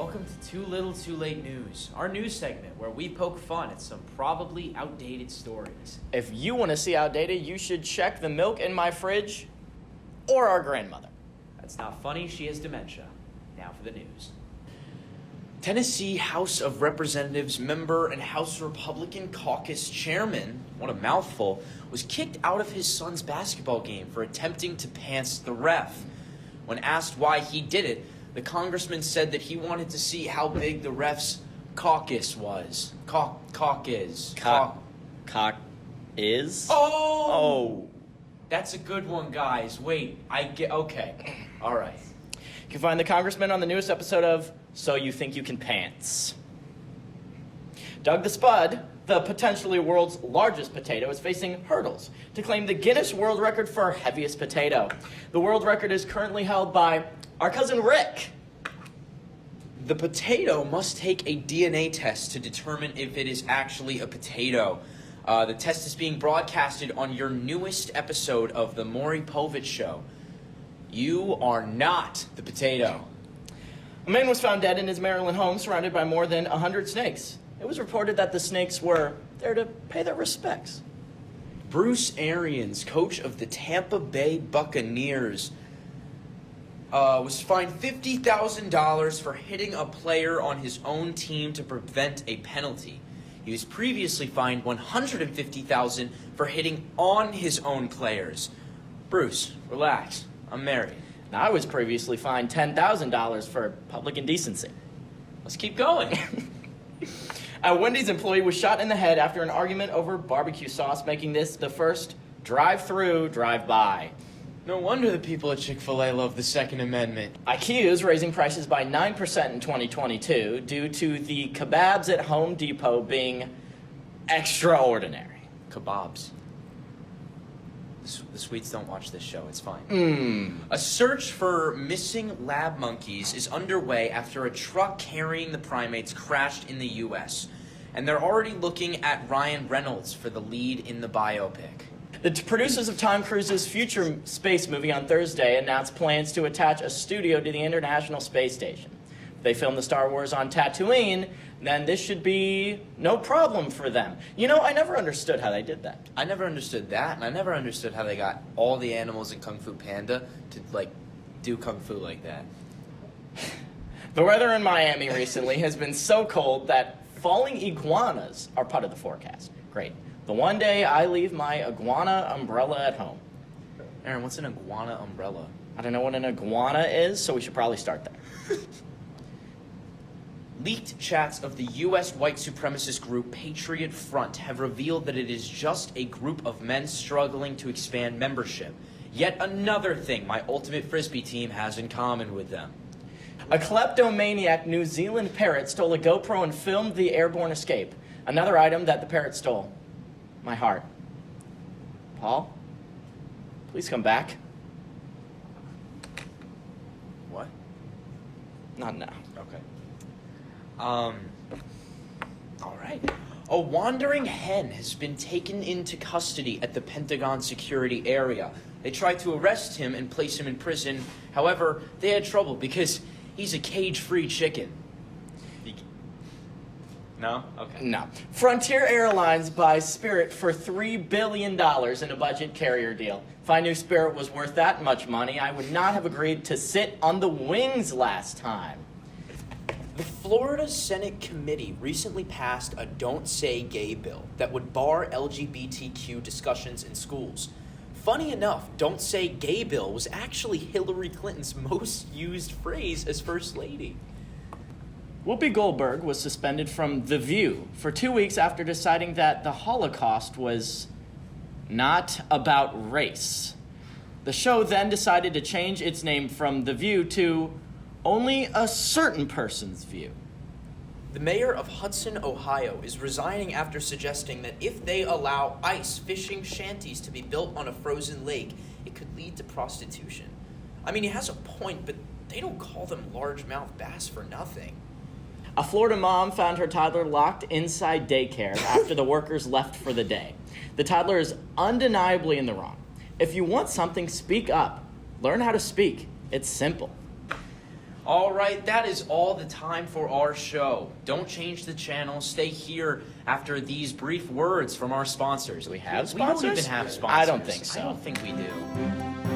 welcome to Too Little Too Late News, our news segment where we poke fun at some probably outdated stories. If you want to see outdated, you should check the milk in my fridge or our grandmother. That's not funny, she has dementia. Now for the news. Tennessee House of Representatives member and House Republican Caucus chairman, what a mouthful, was kicked out of his son's basketball game for attempting to pants the ref. When asked why he did it, the congressman said that he wanted to see how big the ref's caucus was. Cock is. Cock is? Oh! That's a good one, guys. Wait, okay. All right. You can find the congressman on the newest episode of So You Think You Can Pants. Doug the Spud, the potentially world's largest potato, is facing hurdles to claim the Guinness World Record for heaviest potato. The world record is currently held by our cousin Rick. The potato must take a DNA test to determine if it is actually a potato. The test is being broadcasted on your newest episode of The Maury Povich Show. You are not the potato. A man was found dead in his Maryland home surrounded by more than 100 snakes. It was reported that the snakes were there to pay their respects. Bruce Arians, coach of the Tampa Bay Buccaneers, was fined $50,000 for hitting a player on his own team to prevent a penalty. He was previously fined $150,000 for hitting on his own players. Bruce, relax. I'm married. Now, I was previously fined $10,000 for public indecency. Let's keep going. A Wendy's employee was shot in the head after an argument over barbecue sauce, making this the first drive-through, drive-by. No wonder the people at Chick-fil-A love the Second Amendment. IKEA is raising prices by 9% in 2022 due to the kebabs at Home Depot being extraordinary. Kebabs. The Swedes don't watch this show, it's fine. A search for missing lab monkeys is underway after a truck carrying the primates crashed in the U.S. And they're already looking at Ryan Reynolds for the lead in the biopic. The producers of Tom Cruise's future space movie on Thursday announced plans to attach a studio to the International Space Station. If they film the Star Wars on Tatooine, then this should be no problem for them. You know, I never understood how they did that. I never understood that, and I never understood how they got all the animals in Kung Fu Panda to, do Kung Fu like that. The weather in Miami recently has been so cold that falling iguanas are part of the forecast. Great. The one day I leave my iguana umbrella at home. Aaron, what's an iguana umbrella? I don't know what an iguana is, so we should probably start there. Leaked chats of the U.S. white supremacist group Patriot Front have revealed that it is just a group of men struggling to expand membership. Yet another thing my Ultimate Frisbee team has in common with them. A kleptomaniac New Zealand parrot stole a GoPro and filmed the airborne escape. Another item that the parrot stole. My heart. Paul, please come back. What? Not now. Okay. All right. A wandering hen has been taken into custody at the Pentagon security area. They tried to arrest him and place him in prison. However, they had trouble because he's a cage-free chicken. No? Okay. No. Frontier Airlines buys Spirit for $3 billion in a budget carrier deal. If I knew Spirit was worth that much money, I would not have agreed to sit on the wings last time. The Florida Senate committee recently passed a Don't Say Gay bill that would bar LGBTQ discussions in schools. Funny enough, Don't Say Gay bill was actually Hillary Clinton's most used phrase as First Lady. Whoopi Goldberg was suspended from The View for 2 weeks after deciding that the Holocaust was not about race. The show then decided to change its name from The View to Only a Certain Person's View. The mayor of Hudson, Ohio, is resigning after suggesting that if they allow ice fishing shanties to be built on a frozen lake, it could lead to prostitution. I mean, he has a point, but they don't call them largemouth bass for nothing. A Florida mom found her toddler locked inside daycare after the workers left for the day. The toddler is undeniably in the wrong. If you want something, speak up. Learn how to speak. It's simple. All right, that is all the time for our show. Don't change the channel. Stay here after these brief words from our sponsors. Do we have We don't sponsors? even have sponsors. I don't think so. I don't think we do.